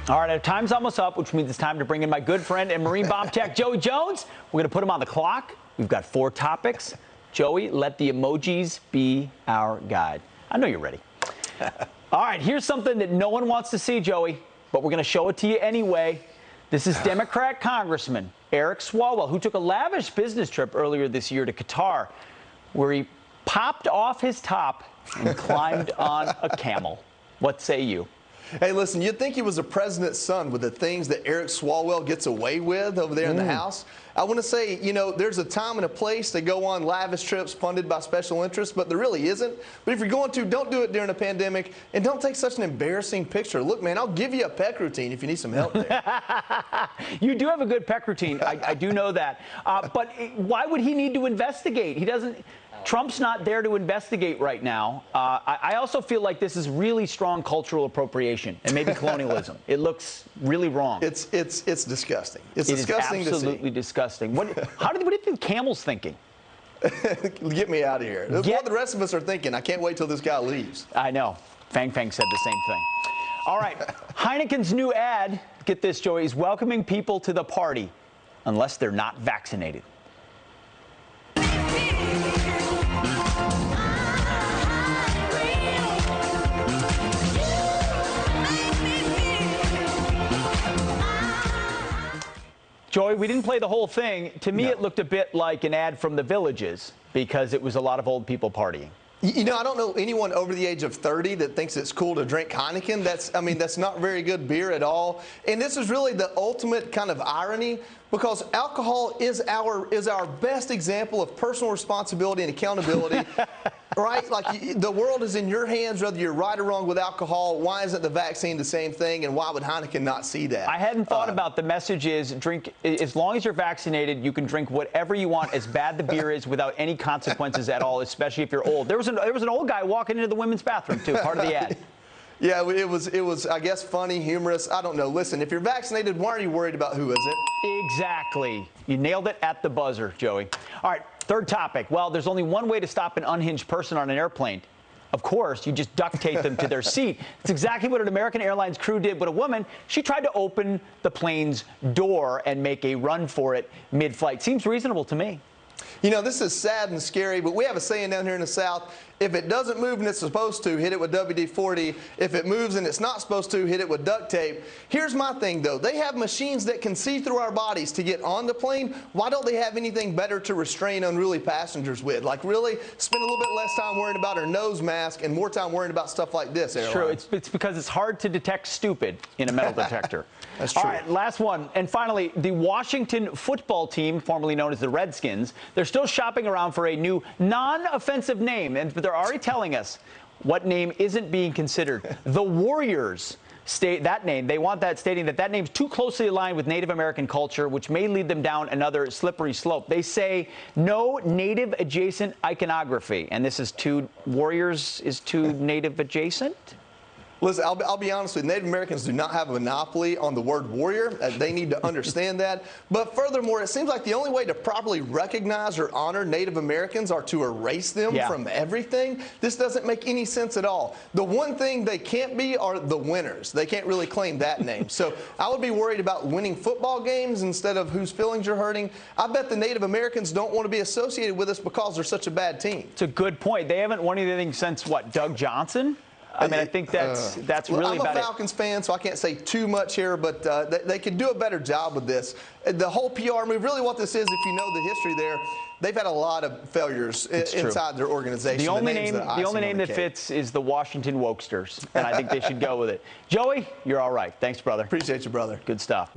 All right, our time's almost up, which means it's time to bring in my good friend and Marine Bomb Tech, Joey Jones. We're going to put him on the clock. We've got 4 topics. Joey, let the emojis be our guide. I know you're ready. All right, here's something that no one wants to see, Joey, but we're going to show it to you anyway. This is Democrat Congressman Eric Swalwell, who took a lavish business trip earlier this year to Qatar, where he popped off his top and climbed on a camel. What say you? Hey, listen, you'd think he was the president's son with the things that Eric Swalwell gets away with over there in the House. I want to say, you know, there's a time and a place to go on lavish trips funded by special interests, but there really isn't. But if you're going to, don't do it during a pandemic, and don't take such an embarrassing picture. Look, man, I'll give you a peck routine if you need some help there. You do have a good peck routine. I do know that. But why would he need to investigate? He doesn't. Trump's not there to investigate right now. I also feel like this is really strong cultural appropriation and maybe colonialism. It looks really wrong. It's disgusting. It's disgusting to see. Absolutely disgusting. What do you think Camel's thinking? Get me out of here. What the rest of us are thinking. I can't wait till this guy leaves. I know. Fang Fang said the same thing. All right. Heineken's new ad, get this, Joey, is welcoming people to the party unless they're not vaccinated. Joey, we didn't play the whole thing. To me, It looked a bit like an ad from The Villages because it was a lot of old people partying. You know, I don't know anyone over the age of 30 that thinks it's cool to drink Heineken. That's not very good beer at all. And this is really the ultimate kind of irony because alcohol is our best example of personal responsibility and accountability. Right? Like the world is in your hands, whether you're right or wrong with alcohol. Why isn't the vaccine the same thing? And why would Heineken not see that? I hadn't thought about the message is drink, as long as you're vaccinated, you can drink whatever you want, as bad the beer is, without any consequences at all, especially if you're old. There was an old guy walking into the women's bathroom, too, part of the ad. Yeah, it was, I guess, funny, humorous. I don't know. Listen, if you're vaccinated, why are you worried about who isn't? Exactly. You nailed it at the buzzer, Joey. All right, third topic. Well, there's only one way to stop an unhinged person on an airplane. Of course, you just duct tape them to their seat. It's exactly what an American Airlines crew did with a woman. She tried to open the plane's door and make a run for it mid-flight. Seems reasonable to me. You know, this is sad and scary, but we have a saying down here in the South, if it doesn't move and it's supposed to, hit it with WD-40. If it moves and it's not supposed to, hit it with duct tape. Here's my thing, though. They have machines that can see through our bodies to get on the plane. Why don't they have anything better to restrain unruly passengers with? Like, really spend a little bit less time worrying about her nose mask and more time worrying about stuff like this, airline. True. It's because it's hard to detect stupid in a metal detector. That's true. All right, last one. And finally, the Washington football team, formerly known as the Redskins, they're still shopping around for a new non-offensive name, and they're already telling us what name isn't being considered. The Warriors state that name. They want that, stating that name's too closely aligned with Native American culture, which may lead them down another slippery slope. They say no Native adjacent iconography, and this is Warriors is too Native adjacent? Listen, I'll be honest with you. Native Americans do not have a monopoly on the word warrior. They need to understand that. But furthermore, it seems like the only way to properly recognize or honor Native Americans are to erase them from everything. This doesn't make any sense at all. The one thing they can't be are the winners. They can't really claim that name. So I would be worried about winning football games instead of whose feelings you're hurting. I bet the Native Americans don't want to be associated with us because they're such a bad team. It's a good point. They haven't won anything since, what, Doug Johnson? I mean, I think that's really about it. I'm a Falcons fan, so I can't say too much here, but they could do a better job with this. The whole PR move, really what this is, if you know the history there, they've had a lot of failures inside their organization. The only name that fits is the Washington Wokesters, and I think they should go with it. Joey, you're all right. Thanks, brother. Appreciate you, brother. Good stuff.